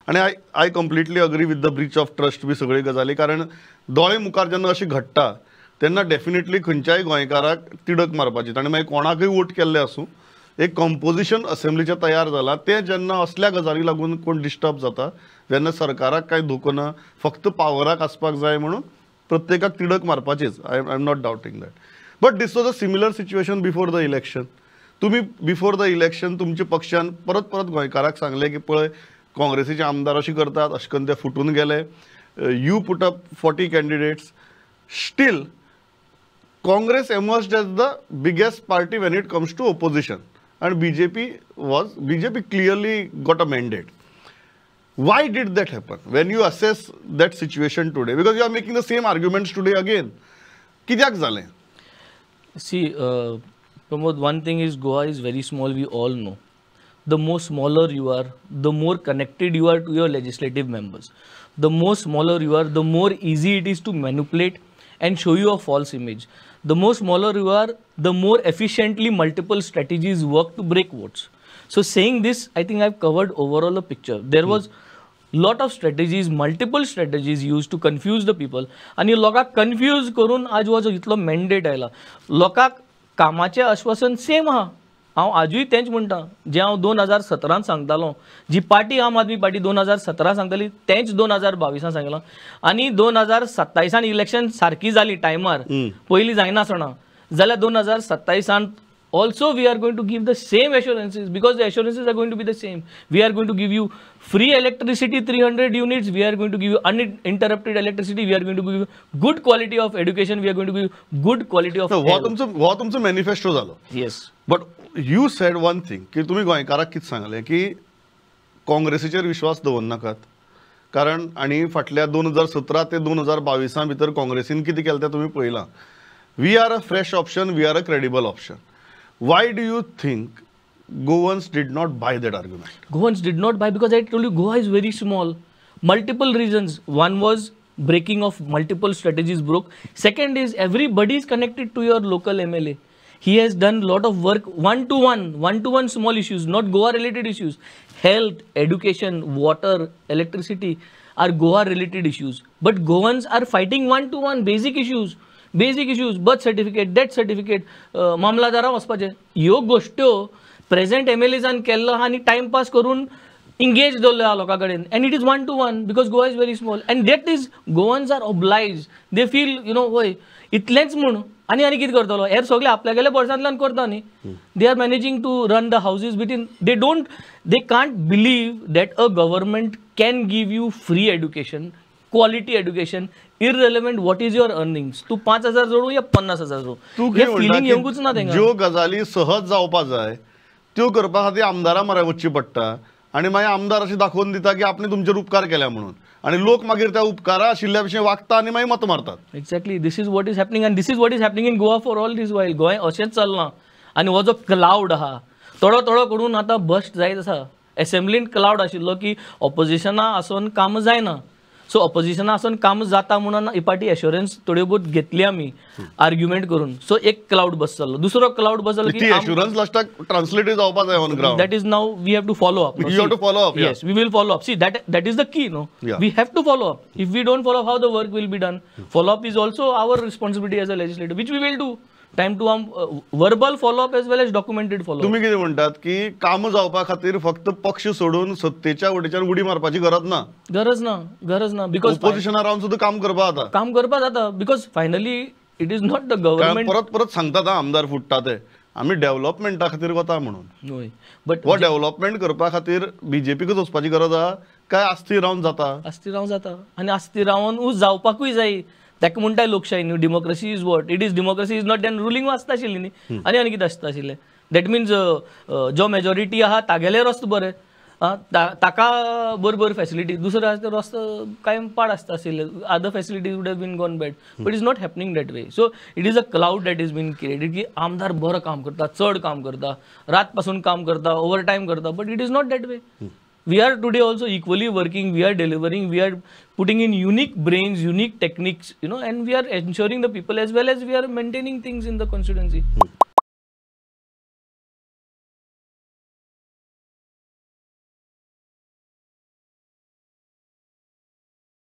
आणि I completely agree with the breach of trust बी सगळी गजाली. कारण दोळे मुखार जेन्ना अशी घडटा तेन्ना डेफिनेटली खंयच्याय गोंयकाराक तिडक मारपाची. आनी मागीर कोणाकय वोट केल्ले आसूं, एक कंपोजिशन असेंब्लीचें तयार जालां तें जेन्ना असल्या गजाली लागून कोण डिस्टर्ब जाता, जेन्ना सरकाराक कांय धोको ना, फक्त पावराक आसपाक जाय म्हणून प्रत्येकाक तिडक मारपाचीच. I am not doubting that. But this was a similar situation before the election. तुम्ही बिफोर द इलेक्शन तुमच्या पक्षान परत परत गोंयकाराक सांगले की पळय काँग्रेसीचे आमदार अशी करतात, अशें करून ते फुटून गेले. You put up 40 candidates. Steel Congress emerged as the biggest party when it comes to opposition, and BJP clearly got a mandate. Why did that happen? When you assess that situation today, because you are making the same arguments today again. कित्याक जालें? See, Pramod, one thing is Goa is very small, we all know. The more smaller you are, the more connected you are to your legislative members. The more smaller you are, the more easy it is to manipulate and show you a false image. The more smaller you are, the more efficiently multiple strategies work to break votes. So saying this, I think I've covered overall the picture. There was lot of strategies, multiple strategies used to confuse the people. आणि लोकांक confuse करून आज हो जो इतलो mandate आयला. लोकांक कामाचें आश्वासन सेम आहा. हांव आजूय तेंच म्हणटा जें हांव 2017 सांगतालो. जी पार्टी आम आदमी पार्टी 2017 सांगताली तेंच 2022 सांगलां. आनी 2027 इलेक्शन सारकी जाली टायमार, पयलीं जायनासतना जाल्यार 2027 also we are going to give the same assurances, because the assurances are going to be the same. We are going to give you free electricity 300 units, we are going to give you uninterrupted electricity, we are going to give you good quality of education, we are going to give you good quality of health. वो तुमचो manifesto जालो. Yes. But you said one thing की तुम्ही गोंयकाराक कितें सांगलें की काँग्रेसीचेर विश्वास दवरनाकात. कारण आनी फाटल्या 2017 ते 2022 भितर काँग्रेसीन कितें केलें तें तुमी पळयलां. We are a fresh option, we are a credible option. Why do you think Goans did not buy that argument? Goans did not buy because I told you Goa is very small. Multiple reasons. One was breaking of multiple strategies broke. Second is everybody is connected to your local MLA. He has done lot of work one-to-one small issues, not Goa related issues. Health, education, water, electricity are Goa related issues. But Goans are fighting one-to-one basic issues. Birth certificate, death certificate, मामलादारा वचपाचें. ह्यो गोश्ट्यो present MLAजान केल्लो आहा आनी timepass करून engage दवरलो आहा लोकां कडेन. And it is 1-to-1 because Goa is very small. And that is Goans are obliged. They feel वय इतलेंच म्हूण आनी कितें करतलो. हेर सगळें आपल्यागेल्या पर्सांतल्यान करता न्ही. They are managing to run the houses between. They can't believe that a government can give you free education, quality education, irrelevant what is your earnings. तू 5,000 जोडू या 50,000 जोडू, हे फिलिंग येवंकूच ना तेंका. ज्यो गजाली सहज जावपा जाय त्यो करपा खातीर आमदारा म्हऱ्या वचची पडटा. आनी मागीर आमदार अशें दाखोवन दिता की आपणे तुमचेर उपकार केल्या म्हणून, आनी लोक मागीर त्या उपकारा आशिल्ल्या भशेन वागता आनी मागीर मत मारतात. Exactly this is what is happening. And this is what is happening in Goa for all these while. Goem अशेंच चलना. आनी हो जो क्लाउड आहा थोडो थोडो करून आतां बस्ट जायत आसा. असेंब्लीन क्लाउड आशिल्लो की ऑपोजिशना आसोन काम जायना. सो ऑपोजिशना आसून काम जाता म्हणून ही पार्टी एश्युरन्स थोड्यो बहुत घेतली आमी आर्ग्युमेंट करून. सो एक क्लाउड बसलो, दुसरो क्लाउड बसलो की एश्युरन्स लास्टाक ट्रान्सलेट जावपा जाय on ground. That is now we have to follow up. You have to follow up. Yes, we will follow up. See that is the key. No, we have to follow up. If we don't follow up, how the work will be done. Follow up is also our responsibility as a legislative, which we will do. Time to verbal follow up as well as documented follow up. तुम्ही कितें म्हणटात की काम जावपा खातीर फक्त पक्ष सोडून सत्तेच्या वटेच्यान उडी मारपाची गरज ना. बिकॉज ऑपोजिशना रावन सुद्दां काम करपा जाता. Because finally it is not the government. परत सांगतात आमदार फुटता ते आमी डेव्हलपमेंटा खातीर वता म्हणून. बट हो डेव्हलपमेंट करपा खातीर बीजेपीकूच वचपाची गरज आहा काय आस्ती रावन जाता. आनी आस्ती रावून जावपाकूय जाय. ताका म्हणटाय लोकशाही न्हू. Democracy is what it is. Democracy is not than ruling आसता आशिल्ली न्ही, आनी कितें आसता आशिल्लें. दॅट मिन्स जो मेजॉरिटी आहा तागेले रस्तो बरे, ताका बरोबर फॅसिलिटी. दुसरो आसा तो रस्तो कांय पाड आसता आशिल्ले. Other facilities would have been gone bad. But is not happening that way. So it is a cloud that is been created की आमदार बरो काम करता, चड काम करता, रात पासून काम करता, ओवर टायम करता. But it is not that way. We are today also equally working, we are delivering, we are putting in unique brains, unique techniques, and we are ensuring the people as well as we are maintaining things in the constituency.